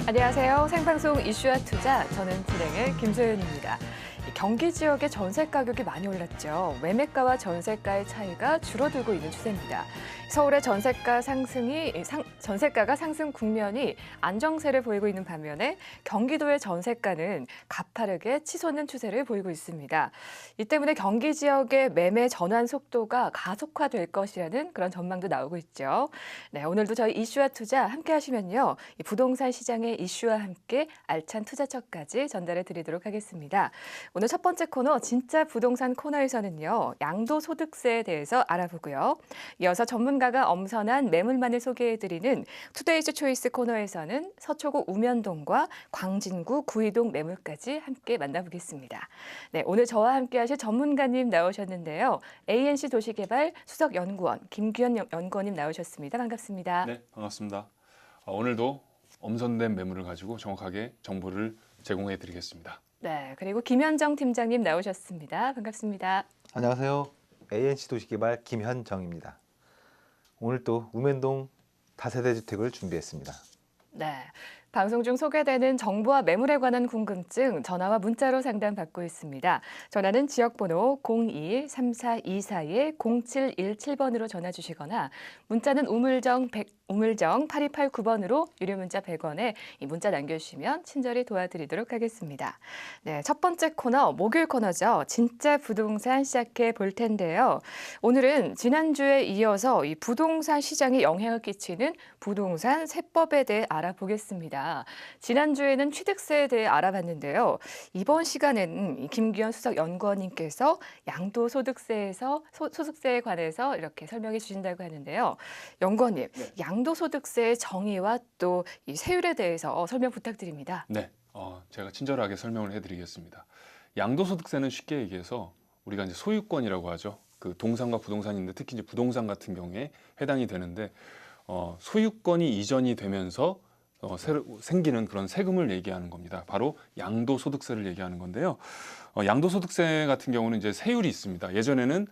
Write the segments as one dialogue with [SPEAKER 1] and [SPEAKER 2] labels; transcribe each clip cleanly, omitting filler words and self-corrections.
[SPEAKER 1] 안녕하세요. 생방송 이슈와 투자, 저는 진행의 김소연입니다. 경기 지역의 전세 가격이 많이 올랐죠. 매매가와 전세가의 차이가 줄어들고 있는 추세입니다. 서울의 전세가가 상승 국면이 안정세를 보이고 있는 반면에 경기도의 전세가는 가파르게 치솟는 추세를 보이고 있습니다. 이 때문에 경기 지역의 매매 전환 속도가 가속화될 것이라는 그런 전망도 나오고 있죠. 네, 오늘도 저희 이슈와 투자 함께 하시면요. 이 부동산 시장의 이슈와 함께 알찬 투자처까지 전달해 드리도록 하겠습니다. 오늘 첫 번째 코너 진짜 부동산 코너에서는요. 양도소득세에 대해서 알아보고요. 이어서 전문가가 엄선한 매물만을 소개해드리는 투데이즈 초이스 코너에서는 서초구 우면동과 광진구 구이동 매물까지 함께 만나보겠습니다. 네, 오늘 저와 함께 하실 전문가님 나오셨는데요. ANC 도시개발 수석연구원 김규현 연구원님 나오셨습니다. 반갑습니다.
[SPEAKER 2] 네, 반갑습니다. 오늘도 엄선된 매물을 가지고 정확하게 정보를 제공해 드리겠습니다.
[SPEAKER 1] 네, 그리고 김현정 팀장님 나오셨습니다. 반갑습니다.
[SPEAKER 3] 안녕하세요. ANC 도시개발 김현정입니다. 오늘 또 우면동 다세대 주택을 준비했습니다.
[SPEAKER 1] 네, 방송 중 소개되는 정보와 매물에 관한 궁금증 전화와 문자로 상담받고 있습니다. 전화는 지역번호 02-3424-0717번으로 전화 주시거나 문자는 우물정 8289번으로 유료 문자 100원에 이 문자 남겨주시면 친절히 도와드리도록 하겠습니다. 네, 첫 번째 코너, 목요일 코너죠. 진짜 부동산 시작해 볼 텐데요. 오늘은 지난주에 이어서 이 부동산 시장에 영향을 끼치는 부동산 세법에 대해 알아보겠습니다. 지난주에는 취득세에 대해 알아봤는데요. 이번 시간에는 김규현 수석 연구원님께서 양도소득세에서 소득세에 관해서 이렇게 설명해 주신다고 하는데요. 연구원님,
[SPEAKER 2] 네.
[SPEAKER 1] 양도소득세의 정의와 또 이 세율에 대해서 설명 부탁드립니다.
[SPEAKER 2] 네, 제가 친절하게 설명을 해드리겠습니다. 양도소득세는 쉽게 얘기해서 우리가 이제 소유권이라고 하죠. 그 동산과 부동산인데 특히 이제 부동산 같은 경우에 해당이 되는데 소유권이 이전이 되면서 새로 생기는 그런 세금을 얘기하는 겁니다. 바로 양도소득세를 얘기하는 건데요. 양도소득세 같은 경우는 이제 세율이 있습니다. 예전에는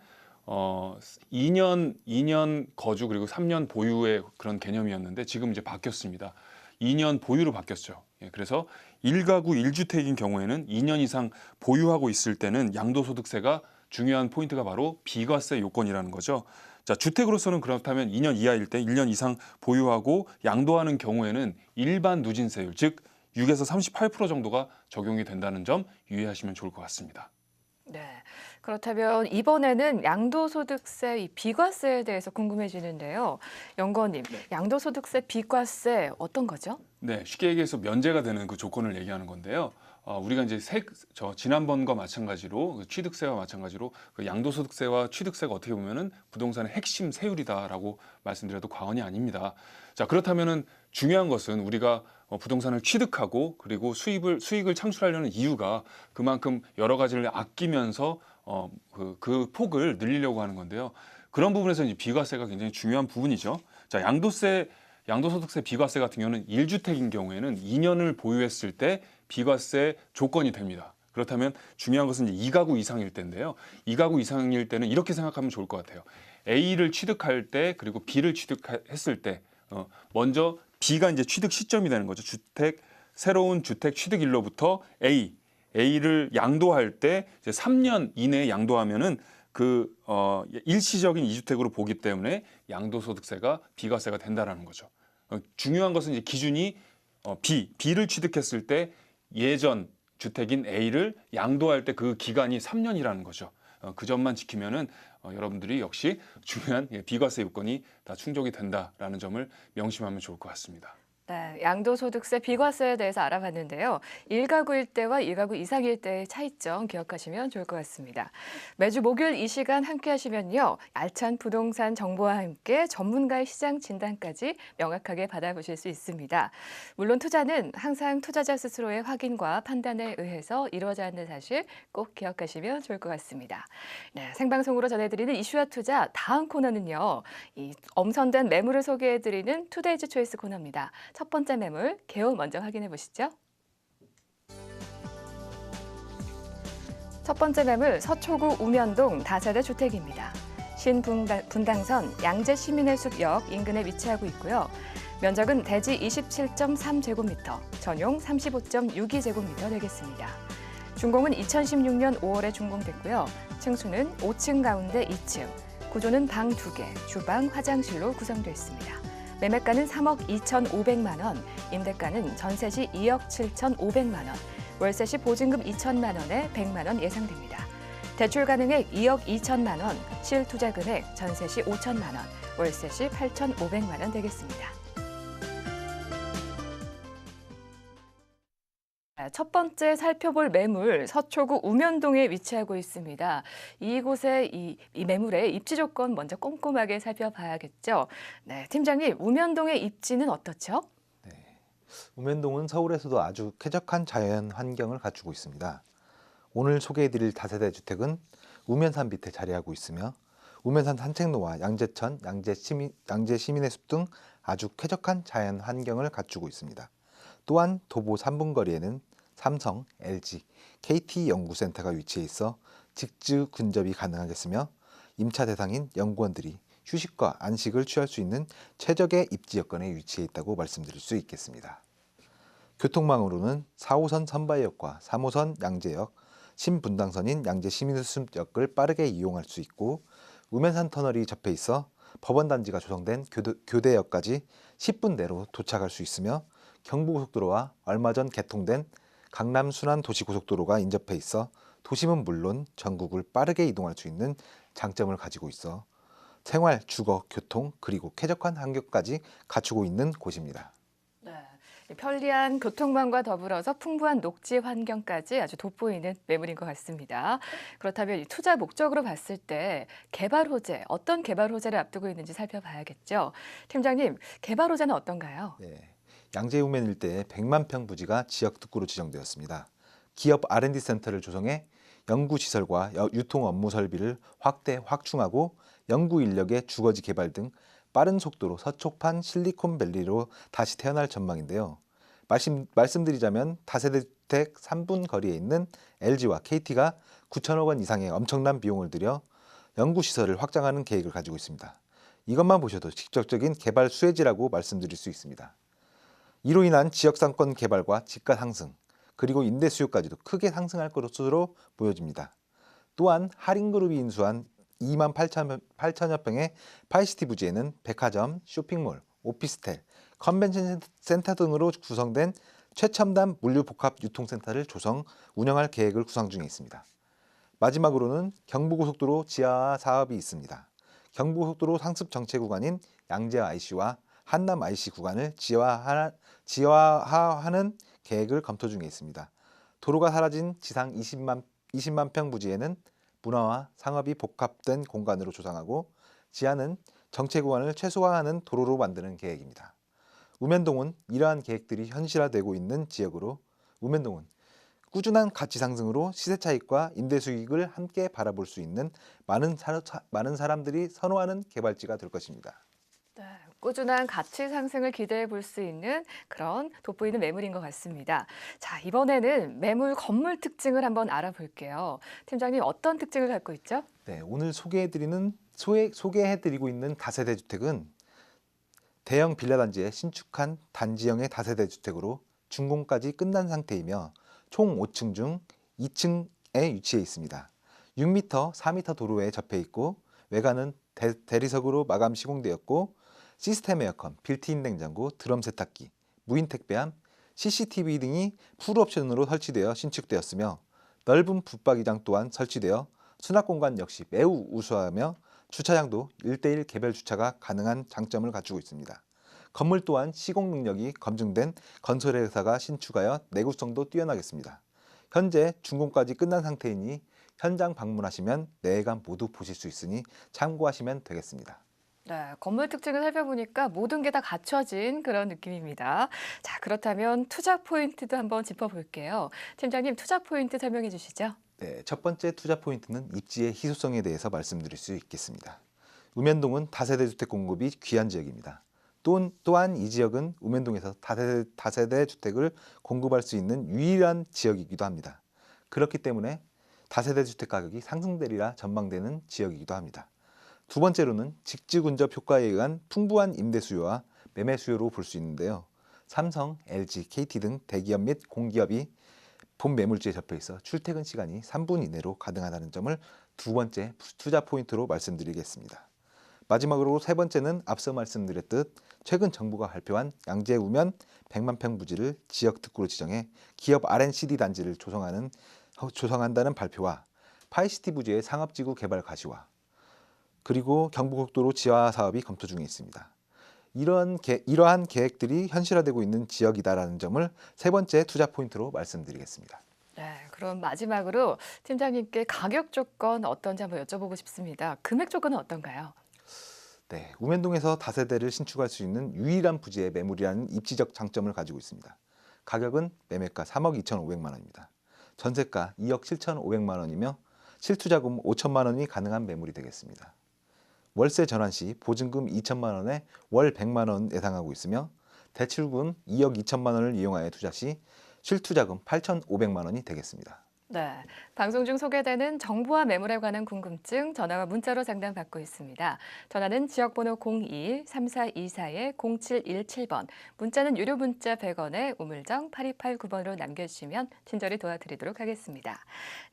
[SPEAKER 2] 2년 거주 그리고 3년 보유의 그런 개념이었는데 지금 이제 바뀌었습니다. 2년 보유로 바뀌었죠. 그래서 1가구 1주택인 경우에는 2년 이상 보유하고 있을 때는 양도소득세가 중요한 포인트가 바로 비과세 요건이라는 거죠. 자, 주택으로서는 그렇다면 2년 이하일 때 1년 이상 보유하고 양도하는 경우에는 일반 누진세율, 즉 6에서 38% 정도가 적용이 된다는 점 유의하시면 좋을 것 같습니다.
[SPEAKER 1] 네, 그렇다면 이번에는 양도소득세 이 비과세에 대해서 궁금해지는데요. 연구원님,
[SPEAKER 2] 네.
[SPEAKER 1] 양도소득세 비과세 어떤 거죠?
[SPEAKER 2] 네, 쉽게 얘기해서 면제가 되는 그 조건을 얘기하는 건데요. 우리가 이제 지난번과 마찬가지로 취득세와 마찬가지로 그 양도소득세와 취득세가 어떻게 보면은 부동산의 핵심 세율이다라고 말씀드려도 과언이 아닙니다. 자, 그렇다면은 중요한 것은 우리가 부동산을 취득하고 그리고 수익을 창출하려는 이유가 그만큼 여러 가지를 아끼면서 그 폭을 늘리려고 하는 건데요. 그런 부분에서 이제 비과세가 굉장히 중요한 부분이죠. 자, 양도소득세 비과세 같은 경우는 1주택인 경우에는 2년을 보유했을 때 비과세 조건이 됩니다. 그렇다면 중요한 것은 이제 2가구 이상일 때인데요. 2가구 이상일 때는 이렇게 생각하면 좋을 것 같아요. A를 취득할 때 그리고 B를 취득했을 때 먼저 B가 이제 취득 시점이 되는 거죠. 새로운 주택 취득일로부터 A를 양도할 때 이제 3년 이내에 양도하면은 그 일시적인 2주택으로 보기 때문에 양도소득세가 비과세가 된다라는 거죠. 중요한 것은 이제 기준이 B를 취득했을 때 예전 주택인 A를 양도할 때 그 기간이 3년이라는 거죠. 그 점만 지키면은 여러분들이 역시 중요한 비과세 요건이 다 충족이 된다라는 점을 명심하면 좋을 것 같습니다.
[SPEAKER 1] 네, 양도소득세 비과세에 대해서 알아봤는데요. 1가구일 때와 1가구 이상일 때의 차이점 기억하시면 좋을 것 같습니다. 매주 목요일 이 시간 함께 하시면요. 알찬 부동산 정보와 함께 전문가의 시장 진단까지 명확하게 받아보실 수 있습니다. 물론 투자는 항상 투자자 스스로의 확인과 판단에 의해서 이루어져야 하는 사실 꼭 기억하시면 좋을 것 같습니다. 네, 생방송으로 전해드리는 이슈와 투자 다음 코너는요. 이 엄선된 매물을 소개해드리는 투데이즈 초이스 코너입니다. 첫 번째 매물, 개요 먼저 확인해 보시죠. 첫 번째 매물, 서초구 우면동 다세대 주택입니다. 신분당선 양재시민의숲역 인근에 위치하고 있고요. 면적은 대지 27.3제곱미터, 전용 35.62제곱미터 되겠습니다. 준공은 2016년 5월에 준공됐고요. 층수는 5층 가운데 2층, 구조는 방 2개, 주방, 화장실로 구성되어 있습니다. 매매가는 3억 2,500만 원, 임대가는 전세 시 2억 7,500만 원, 월세 시 보증금 2천만 원에 100만 원 예상됩니다. 대출 가능액 2억 2천만 원, 실투자 금액 전세 시 5천만 원, 월세 시 8,500만 원 되겠습니다. 첫 번째 살펴볼 매물, 서초구 우면동에 위치하고 있습니다. 이곳의 이 매물의 입지 조건 먼저 꼼꼼하게 살펴봐야겠죠. 네, 팀장님, 우면동의 입지는 어떻죠?
[SPEAKER 3] 우면동은 서울에서도 아주 쾌적한 자연 환경을 갖추고 있습니다. 오늘 소개해드릴 다세대 주택은 우면산 밑에 자리하고 있으며 우면산 산책로와 양재천, 양재 시민의 숲 등 아주 쾌적한 자연 환경을 갖추고 있습니다. 또한 도보 3분 거리에는 삼성, LG, KT 연구센터가 위치해 있어 직주 근접이 가능하겠으며 임차 대상인 연구원들이 휴식과 안식을 취할 수 있는 최적의 입지 여건에 위치해 있다고 말씀드릴 수 있겠습니다. 교통망으로는 4호선 선바이역과 3호선 양재역, 신분당선인 양재시민숲역을 빠르게 이용할 수 있고 우면산 터널이 접해 있어 법원단지가 조성된 교대역까지 10분 내로 도착할 수 있으며 경부고속도로와 얼마 전 개통된 강남 순환도시고속도로가 인접해 있어 도심은 물론 전국을 빠르게 이동할 수 있는 장점을 가지고 있어 생활, 주거, 교통, 그리고 쾌적한 환경까지 갖추고 있는 곳입니다.
[SPEAKER 1] 네, 편리한 교통망과 더불어서 풍부한 녹지 환경까지 아주 돋보이는 매물인 것 같습니다. 그렇다면 이 투자 목적으로 봤을 때 개발 호재, 어떤 개발 호재를 앞두고 있는지 살펴봐야겠죠. 팀장님, 개발 호재는 어떤가요?
[SPEAKER 3] 네, 양재 우면 일대에 100만 평 부지가 지역 특구로 지정되었습니다. 기업 R&D 센터를 조성해 연구시설과 유통 업무 설비를 확충하고 연구 인력의 주거지 개발 등 빠른 속도로 서초판 실리콘밸리로 다시 태어날 전망인데요. 말씀드리자면 다세대 주택 3분 거리에 있는 LG와 KT가 9천억 원 이상의 엄청난 비용을 들여 연구시설을 확장하는 계획을 가지고 있습니다. 이것만 보셔도 직접적인 개발 수혜지라고 말씀드릴 수 있습니다. 이로 인한 지역상권 개발과 집가 상승, 그리고 임대 수요까지도 크게 상승할 것으로 보여집니다. 또한 할인그룹이 인수한 2만 8천여 평의 파이시티 부지에는 백화점, 쇼핑몰, 오피스텔, 컨벤션 센터 등으로 구성된 최첨단 물류복합 유통센터를 조성, 운영할 계획을 구상 중에 있습니다. 마지막으로는 경부고속도로 지하 사업이 있습니다. 경부고속도로 상습 정체 구간인 양재 IC와 한남 IC 구간을 지하화하는 계획을 검토 중에 있습니다. 도로가 사라진 지상 20만 평 부지에는 문화와 상업이 복합된 공간으로 조성하고 지하는 정체 구간을 최소화하는 도로로 만드는 계획입니다. 우면동은 이러한 계획들이 현실화되고 있는 지역으로 우면동은 꾸준한 가치 상승으로 시세 차익과 임대 수익을 함께 바라볼 수 있는 많은 사람들이 선호하는 개발지가 될 것입니다.
[SPEAKER 1] 네, 꾸준한 가치 상승을 기대해 볼 수 있는 그런 돋보이는 매물인 것 같습니다. 자, 이번에는 매물 건물 특징을 한번 알아볼게요. 팀장님, 어떤 특징을 갖고 있죠?
[SPEAKER 3] 네, 오늘 소개해드리고 있는 다세대 주택은 대형 빌라 단지에 신축한 단지형의 다세대 주택으로 준공까지 끝난 상태이며 총 5층 중 2층에 위치해 있습니다. 6m, 4m 도로에 접해 있고 외관은 대리석으로 마감 시공되었고 시스템 에어컨, 빌트인 냉장고, 드럼 세탁기, 무인 택배함, CCTV 등이 풀옵션으로 설치되어 신축되었으며 넓은 붙박이장 또한 설치되어 수납 공간 역시 매우 우수하며 주차장도 1:1 개별 주차가 가능한 장점을 갖추고 있습니다. 건물 또한 시공 능력이 검증된 건설회사가 신축하여 내구성도 뛰어나겠습니다. 현재 준공까지 끝난 상태이니 현장 방문하시면 내외관 모두 보실 수 있으니 참고하시면 되겠습니다.
[SPEAKER 1] 네, 건물 특징을 살펴보니까 모든 게 다 갖춰진 그런 느낌입니다. 자, 그렇다면 투자 포인트도 한번 짚어볼게요. 팀장님, 투자 포인트 설명해 주시죠.
[SPEAKER 3] 네, 첫 번째 투자 포인트는 입지의 희소성에 대해서 말씀드릴 수 있겠습니다. 우면동은 다세대 주택 공급이 귀한 지역입니다. 또한 이 지역은 우면동에서 다세대 주택을 공급할 수 있는 유일한 지역이기도 합니다. 그렇기 때문에 다세대 주택 가격이 상승되리라 전망되는 지역이기도 합니다. 두 번째로는 직지 근접 효과에 의한 풍부한 임대 수요와 매매 수요로 볼 수 있는데요. 삼성, LG, KT 등 대기업 및 공기업이 본 매물지에 접해 있어 출퇴근 시간이 3분 이내로 가능하다는 점을 두 번째 투자 포인트로 말씀드리겠습니다. 마지막으로 세 번째는 앞서 말씀드렸듯 최근 정부가 발표한 양재 우면 100만 평 부지를 지역 특구로 지정해 기업 R&CD 단지를 조성한다는 발표와 파이시티 부지의 상업지구 개발 가시화, 그리고 경부고속도로 지하 사업이 검토 중에 있습니다. 이러한 계획들이 현실화되고 있는 지역이다라는 점을 세 번째 투자 포인트로 말씀드리겠습니다.
[SPEAKER 1] 네, 그럼 마지막으로 팀장님께 가격 조건 어떤지 한번 여쭤보고 싶습니다. 금액 조건은 어떤가요?
[SPEAKER 3] 네, 우면동에서 다세대를 신축할 수 있는 유일한 부지의 매물이라는 입지적 장점을 가지고 있습니다. 가격은 매매가 3억 2,500만 원입니다. 전세가 2억 7,500만 원이며 실투자금 5천만 원이 가능한 매물이 되겠습니다. 월세 전환 시 보증금 2천만 원에 월 100만 원 예상하고 있으며 대출금 2억 2천만 원을 이용하여 투자 시 실투자금 8,500만 원이 되겠습니다.
[SPEAKER 1] 네, 방송 중 소개되는 정보와 매물에 관한 궁금증 전화와 문자로 상담받고 있습니다. 전화는 지역번호 02-3424-0717번, 문자는 유료 문자 100원에 우물정 8289번으로 남겨주시면 친절히 도와드리도록 하겠습니다.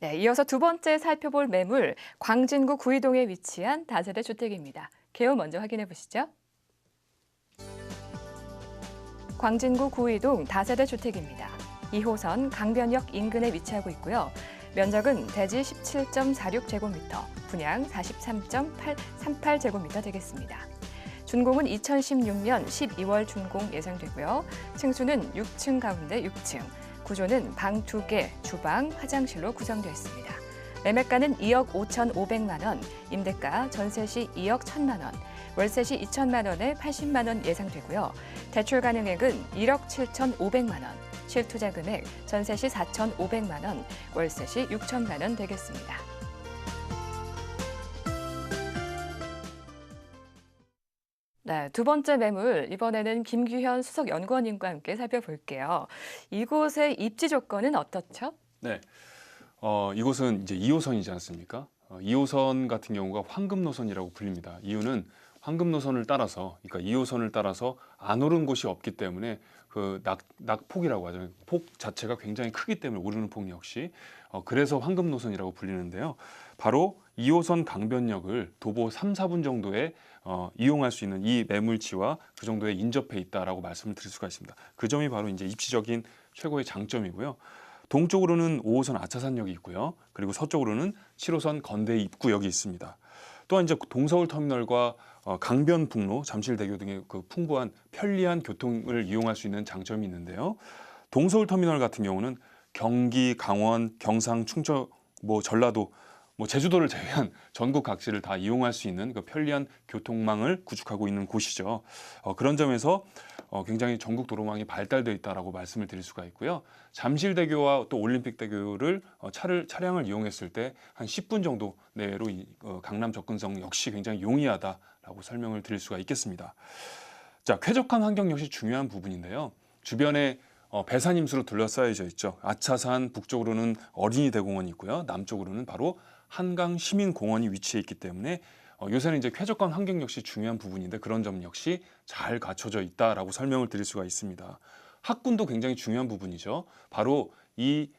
[SPEAKER 1] 네, 이어서 두 번째 살펴볼 매물, 광진구 구이동에 위치한 다세대 주택입니다. 개요 먼저 확인해 보시죠. 광진구 구이동 다세대 주택입니다. 2호선 강변역 인근에 위치하고 있고요. 면적은 대지 17.46제곱미터, 분양 43.38제곱미터 되겠습니다. 준공은 2016년 12월 준공 예상되고요. 층수는 6층 가운데 6층, 구조는 방 2개, 주방, 화장실로 구성되어 있습니다. 매매가는 2억 5,500만 원, 임대가 전세 시 2억 1,000만 원, 월세 시 2천만 원에 80만 원 예상되고요. 대출 가능액은 1억 7,500만 원, 실투자 금액 전세 시 4,500만 원, 월세 시 6천만 원 되겠습니다. 네, 두 번째 매물, 이번에는 김규현 수석연구원님과 함께 살펴볼게요. 이곳의 입지 조건은 어떻죠?
[SPEAKER 2] 네, 이곳은 이제 2호선이지 않습니까? 2호선 같은 경우가 황금 노선이라고 불립니다. 이유는 황금 노선을 따라서, 그러니까 2호선을 따라서 안 오른 곳이 없기 때문에 그 낙폭이라고 하죠. 폭 자체가 굉장히 크기 때문에 오르는 폭 역시 그래서 황금 노선이라고 불리는데요. 바로 2호선 강변역을 도보 3, 4분 정도에 이용할 수 있는 이 매물지와 그 정도에 인접해 있다라고 말씀을 드릴 수가 있습니다. 그 점이 바로 이제 입지적인 최고의 장점이고요. 동쪽으로는 5호선 아차산역이 있고요. 그리고 서쪽으로는 7호선 건대 입구역이 있습니다. 또한 이제 동서울 터미널과 강변북로, 잠실대교 등의 그 풍부한 편리한 교통을 이용할 수 있는 장점이 있는데요. 동서울 터미널 같은 경우는 경기, 강원, 경상, 충청, 전라도, 제주도를 제외한 전국 각지를 다 이용할 수 있는 그 편리한 교통망을 구축하고 있는 곳이죠. 그런 점에서 굉장히 전국 도로망이 발달되어 있다라고 말씀을 드릴 수가 있고요. 잠실대교와 또 올림픽대교를 차량을 이용했을 때 한 10분 정도 내로 강남 접근성 역시 굉장히 용이하다라고 설명을 드릴 수가 있겠습니다. 자, 쾌적한 환경 역시 중요한 부분인데요. 주변에 배산임수로 둘러싸여져 있죠. 아차산 북쪽으로는 어린이 대공원이 있고요. 남쪽으로는 바로 한강 시민공원이 위치해 있기 때문에 요새는 이제 쾌적한 환경 역시 중요한 부분인데 그런 점 역시 잘 갖춰져 있다라고 설명을 드릴 수가 있습니다. 학군도 굉장히 중요한 부분이죠. 바로 이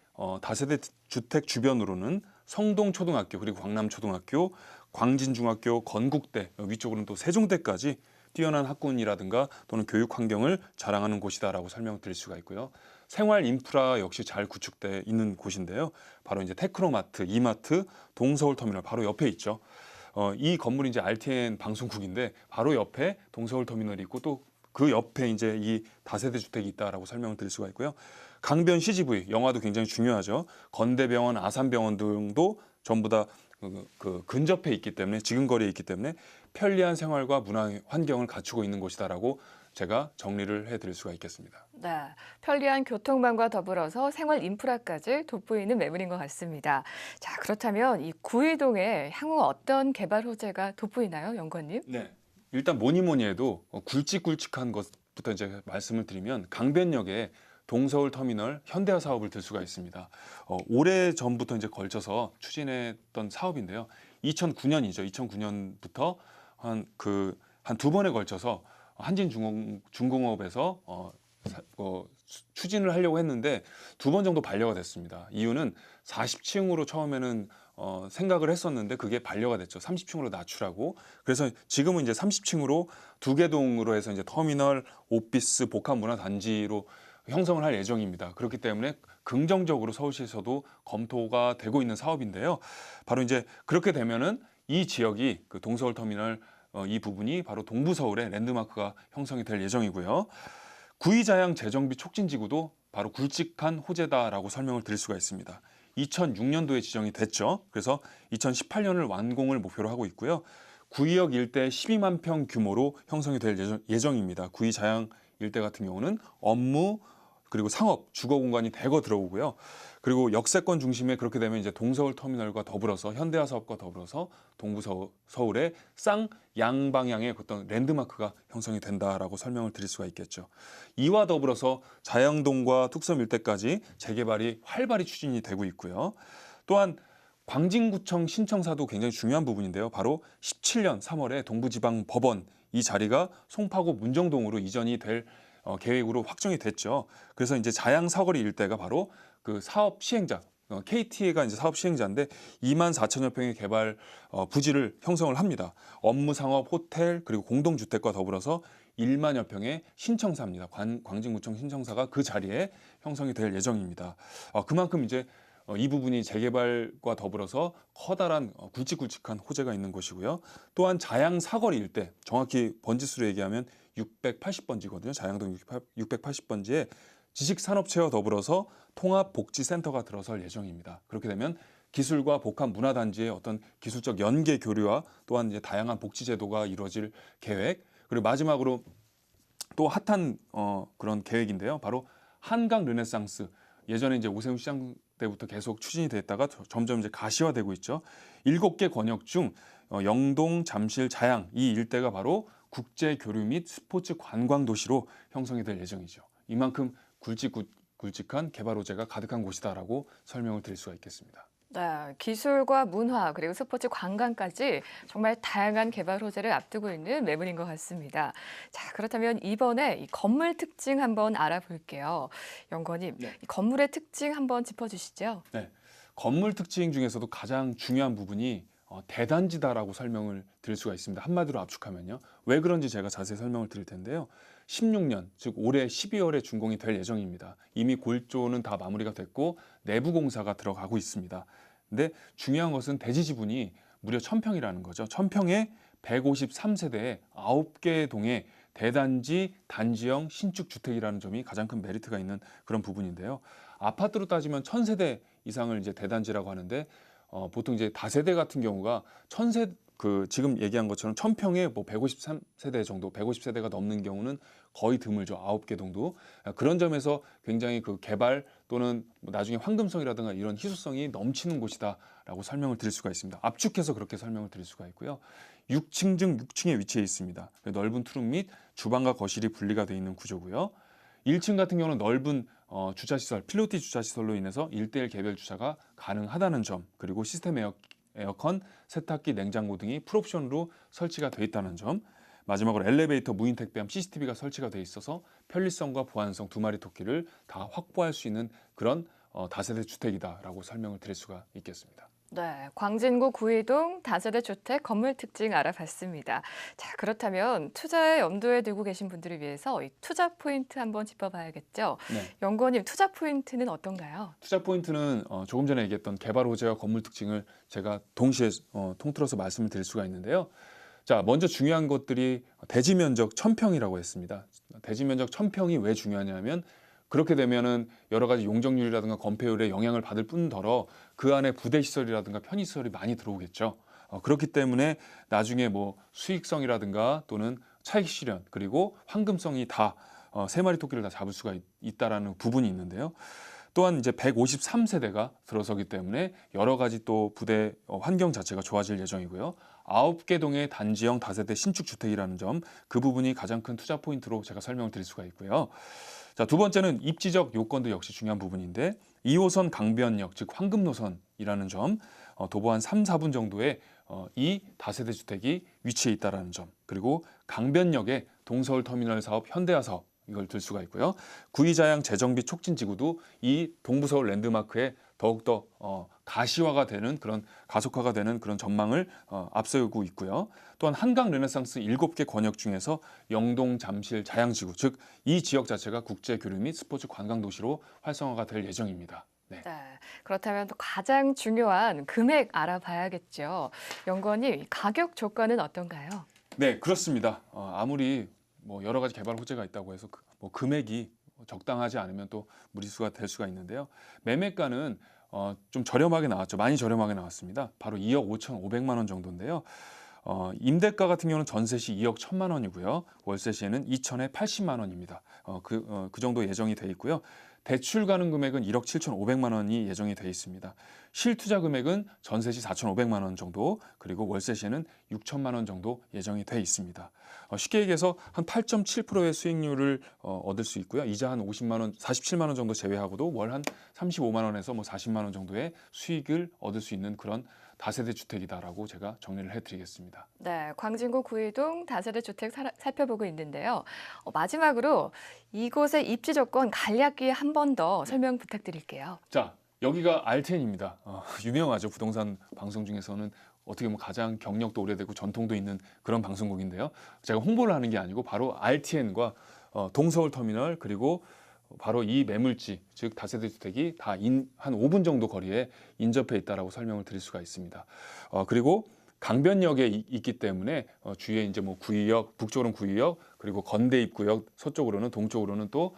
[SPEAKER 2] 다세대 주택 주변으로는 성동초등학교, 그리고 광남초등학교, 광진중학교, 건국대, 위쪽으로는 또 세종대까지 뛰어난 학군이라든가 또는 교육 환경을 자랑하는 곳이다라고 설명드릴 수가 있고요. 생활 인프라 역시 잘 구축돼 있는 곳인데요. 바로 이제 테크노마트, 이마트, 동서울터미널 바로 옆에 있죠. 이 건물이 이제 RTN 방송국인데 바로 옆에 동서울터미널이 있고 또 그 옆에 이제 이 다세대 주택이 있다라고 설명을 드릴 수가 있고요. 강변 CGV 영화도 굉장히 중요하죠. 건대병원, 아산병원 등도 전부 다 그 근접해 있기 때문에 지근거리에 있기 때문에 편리한 생활과 문화 환경을 갖추고 있는 곳이다라고 제가 정리를 해드릴 수가 있겠습니다.
[SPEAKER 1] 네, 편리한 교통망과 더불어서 생활 인프라까지 돋보이는 매물인 것 같습니다. 자, 그렇다면 이 구이동에 향후 어떤 개발 호재가 돋보이나요, 연구원님?
[SPEAKER 2] 네. 일단 뭐니 해도 굵직굵직한 것부터 이제 말씀을 드리면 강변역에 동서울 터미널 현대화 사업을 들 수가 있습니다. 오래 전부터 이제 걸쳐서 추진했던 사업인데요. 2009년이죠. 2009년부터 한 두 번에 걸쳐서 한진중공업에서 추진을 하려고 했는데 2번 정도 반려가 됐습니다. 이유는 40층으로 처음에는 생각을 했었는데 그게 반려가 됐죠. 30층으로 낮추라고. 그래서 지금은 이제 30층으로 2개 동으로 해서 이제 터미널, 오피스, 복합문화단지로 형성을 할 예정입니다. 그렇기 때문에 긍정적으로 서울시에서도 검토가 되고 있는 사업인데요. 바로 이제 그렇게 되면은 이 지역이 그 동서울 터미널 이 부분이 바로 동부 서울의 랜드마크가 형성이 될 예정이고요. 구의자양 재정비 촉진지구도 바로 굵직한 호재다라고 설명을 드릴 수가 있습니다. 2006년도에 지정이 됐죠. 그래서 2018년을 완공을 목표로 하고 있고요. 구의역 일대 12만 평 규모로 형성이 될 예정입니다. 구의자양 일대 같은 경우는 업무 그리고 상업, 주거 공간이 대거 들어오고요. 그리고 역세권 중심에 그렇게 되면 이제 동서울 터미널과 더불어서 현대화 사업과 더불어서 동부 서울의 쌍양 방향의 어떤 랜드마크가 형성이 된다라고 설명을 드릴 수가 있겠죠. 이와 더불어서 자양동과 뚝섬 일대까지 재개발이 활발히 추진이 되고 있고요. 또한 광진구청 신청사도 굉장히 중요한 부분인데요. 바로 17년 3월에 동부지방법원 이 자리가 송파구 문정동으로 이전이 될 계획으로 확정이 됐죠. 그래서 이제 자양 사거리 일대가 바로 그 사업 시행자, KT가 이제 사업 시행자인데 2만 4천여 평의 개발 부지를 형성을 합니다. 업무, 상업, 호텔 그리고 공동주택과 더불어서 1만여 평의 신청사입니다. 광진구청 신청사가 그 자리에 형성이 될 예정입니다. 그만큼 이제 이 부분이 재개발과 더불어서 커다란 굵직굵직한 호재가 있는 곳이고요. 또한 자양 사거리 일대, 정확히 번지수로 얘기하면 680번지거든요. 자양동 680번지에 지식산업체와 더불어서 통합복지센터가 들어설 예정입니다. 그렇게 되면 기술과 복합문화단지의 어떤 기술적 연계 교류와 또한 이제 다양한 복지제도가 이루어질 계획, 그리고 마지막으로 또 핫한 그런 계획인데요. 바로 한강 르네상스. 예전에 이제 오세훈 시장 때부터 계속 추진이 됐다가 점점 이제 가시화되고 있죠. 7개 권역 중 영동, 잠실, 자양 이 일대가 바로 국제 교류 및 스포츠 관광 도시로 형성이 될 예정이죠. 이만큼 굵직한 개발 호재가 가득한 곳이다라고 설명을 드릴 수가 있겠습니다.
[SPEAKER 1] 네, 기술과 문화 그리고 스포츠 관광까지 정말 다양한 개발 호재를 앞두고 있는 매물인 것 같습니다. 자, 그렇다면 이번에 이 건물 특징 한번 알아볼게요. 연구원님,
[SPEAKER 2] 네.
[SPEAKER 1] 이 건물의 특징 한번 짚어주시죠.
[SPEAKER 2] 네, 건물 특징 중에서도 가장 중요한 부분이 대단지다라고 설명을 드릴 수가 있습니다. 한마디로 압축하면요. 왜 그런지 제가 자세히 설명을 드릴 텐데요. 16년, 즉 올해 12월에 준공이 될 예정입니다. 이미 골조는 다 마무리가 됐고 내부 공사가 들어가고 있습니다. 근데 중요한 것은 대지 지분이 무려 1000평이라는 거죠. 1000평에 153세대에 9개 동의 대단지, 단지형, 신축 주택이라는 점이 가장 큰 메리트가 있는 그런 부분인데요. 아파트로 따지면 1000세대 이상을 이제 대단지라고 하는데 보통 이제 다세대 같은 경우가 지금 얘기한 것처럼 1000평에 뭐 153세대 정도, 150세대가 넘는 경우는 거의 드물죠. 9개 정도. 그런 점에서 굉장히 그 개발 또는 나중에 황금성이라든가 이런 희소성이 넘치는 곳이다라고 설명을 드릴 수가 있습니다. 압축해서 그렇게 설명을 드릴 수가 있고요. 6층 중 6층에 위치해 있습니다. 넓은 투룸 및 주방과 거실이 분리가 되어 있는 구조고요. 1층 같은 경우는 넓은 주차시설, 필로티 주차시설로 인해서 1:1 개별 주차가 가능하다는 점, 그리고 시스템 에어컨, 세탁기, 냉장고 등이 풀옵션으로 설치가 되어 있다는 점, 마지막으로 엘리베이터, 무인 택배함, CCTV가 설치가 되어 있어서 편리성과 보안성 두 마리 토끼를 다 확보할 수 있는 그런 다세대 주택이다라고 설명을 드릴 수가 있겠습니다.
[SPEAKER 1] 네, 광진구 구이동 다세대 주택 건물 특징 알아봤습니다. 자, 그렇다면 투자에 염두에 두고 계신 분들을 위해서 이 투자 포인트 한번 짚어봐야겠죠.
[SPEAKER 2] 네.
[SPEAKER 1] 연구원님, 투자 포인트는 어떤가요?
[SPEAKER 2] 투자 포인트는 조금 전에 얘기했던 개발 호재와 건물 특징을 제가 동시에 통틀어서 말씀을 드릴 수가 있는데요. 자, 먼저 중요한 것들이 대지 면적 1000평이라고 했습니다. 대지 면적 1000평이 왜 중요하냐면 그렇게 되면은 여러 가지 용적률이라든가 건폐율에 영향을 받을 뿐더러 그 안에 부대 시설이라든가 편의 시설이 많이 들어오겠죠. 그렇기 때문에 나중에 뭐 수익성이라든가 또는 차익 실현 그리고 황금성이 다 세 마리 토끼를 다 잡을 수가 있다라는 부분이 있는데요. 또한 이제 153세대가 들어서기 때문에 여러 가지 또 부대 환경 자체가 좋아질 예정이고요. 9개 동의 단지형 다세대 신축 주택이라는 점, 그 부분이 가장 큰 투자 포인트로 제가 설명을 드릴 수가 있고요. 자, 두 번째는 입지적 요건도 역시 중요한 부분인데 2호선 강변역, 즉 황금노선이라는 점, 도보 한 3, 4분 정도에 이 다세대 주택이 위치해 있다는 점, 그리고 강변역에 동서울터미널 사업, 현대화 사업 이걸 들 수가 있고요. 구이자양 재정비 촉진지구도 이 동부서울 랜드마크에 더욱더 가시화가 되는 그런 가속화가 되는 그런 전망을 앞세우고 있고요. 또한 한강 르네상스 7개 권역 중에서 영동, 잠실, 자양지구 즉 이 지역 자체가 국제 교류 및 스포츠 관광 도시로 활성화가 될 예정입니다. 네.
[SPEAKER 1] 네, 그렇다면 또 가장 중요한 금액 알아봐야겠죠. 연구원님, 가격 조건은 어떤가요?
[SPEAKER 2] 네, 그렇습니다. 아무리 뭐 여러 가지 개발 호재가 있다고 해서 뭐 금액이 적당하지 않으면 또 무리수가 될 수가 있는데요. 매매가는 좀 저렴하게 나왔죠. 많이 저렴하게 나왔습니다. 바로 2억 5,500만 원 정도인데요. 임대가 같은 경우는 전세 시 2억 1,000만 원이고요. 월세 시에는 2천에 80만 원입니다. 그 정도 예정이 돼 있고요. 대출 가능 금액은 1억 7,500만 원이 예정이 돼 있습니다. 실투자 금액은 전세 시 4,500만 원 정도, 그리고 월세 시에는 6천만 원 정도 예정이 돼 있습니다. 쉽게 얘기해서 한 8.7%의 수익률을 얻을 수 있고요. 이자 한 50만 원, 47만 원 정도 제외하고도 월 한 35만 원에서 뭐 40만 원 정도의 수익을 얻을 수 있는 그런 다세대 주택이다라고 제가 정리를 해드리겠습니다.
[SPEAKER 1] 네, 광진구 구이동 다세대 주택 살펴보고 있는데요. 마지막으로 이곳의 입지 조건 간략히 한 번 더 설명 부탁드릴게요.
[SPEAKER 2] 자, 여기가 RTN입니다. 유명하죠. 부동산 방송 중에서는 어떻게 보면 가장 경력도 오래되고 전통도 있는 그런 방송국인데요. 제가 홍보를 하는 게 아니고 바로 RTN과 동서울터미널 그리고 바로 이 매물지, 즉 다세대 주택이 다 한 5분 정도 거리에 인접해 있다라고 설명을 드릴 수가 있습니다. 그리고 강변역에 있기 때문에 주위에 이제 뭐 구의역, 북쪽으로는 구의역, 그리고 건대 입구역, 서쪽으로는 동쪽으로는 또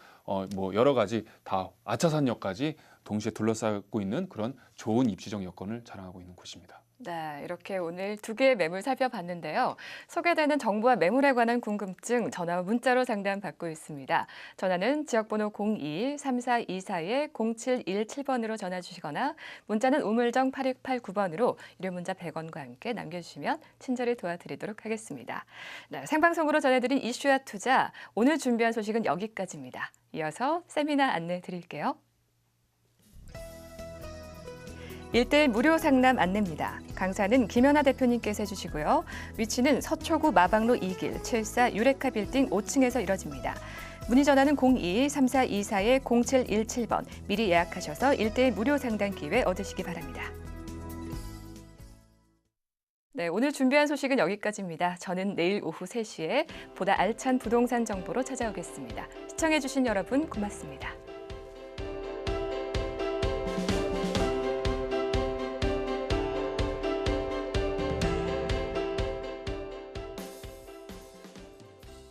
[SPEAKER 2] 뭐 여러 가지 다 아차산역까지 동시에 둘러싸고 있는 그런 좋은 입지적 여건을 자랑하고 있는 곳입니다.
[SPEAKER 1] 네, 이렇게 오늘 두 개의 매물 살펴봤는데요. 소개되는 정보와 매물에 관한 궁금증 전화와 문자로 상담받고 있습니다. 전화는 지역번호 02-3424-0717번으로 전화 주시거나 문자는 우물정 8689번으로 유료 문자 100원과 함께 남겨주시면 친절히 도와드리도록 하겠습니다. 네, 생방송으로 전해드린 이슈와 투자, 오늘 준비한 소식은 여기까지입니다. 이어서 세미나 안내 드릴게요. 1대1 무료 상담 안내입니다. 강사는 김연아 대표님께서 해주시고요. 위치는 서초구 마방로 2길 74 유레카 빌딩 5층에서 이뤄집니다. 문의 전화는 02-3424-0717번 미리 예약하셔서 1대1 무료 상담 기회 얻으시기 바랍니다. 네, 오늘 준비한 소식은 여기까지입니다. 저는 내일 오후 3시에 보다 알찬 부동산 정보로 찾아오겠습니다. 시청해주신 여러분 고맙습니다.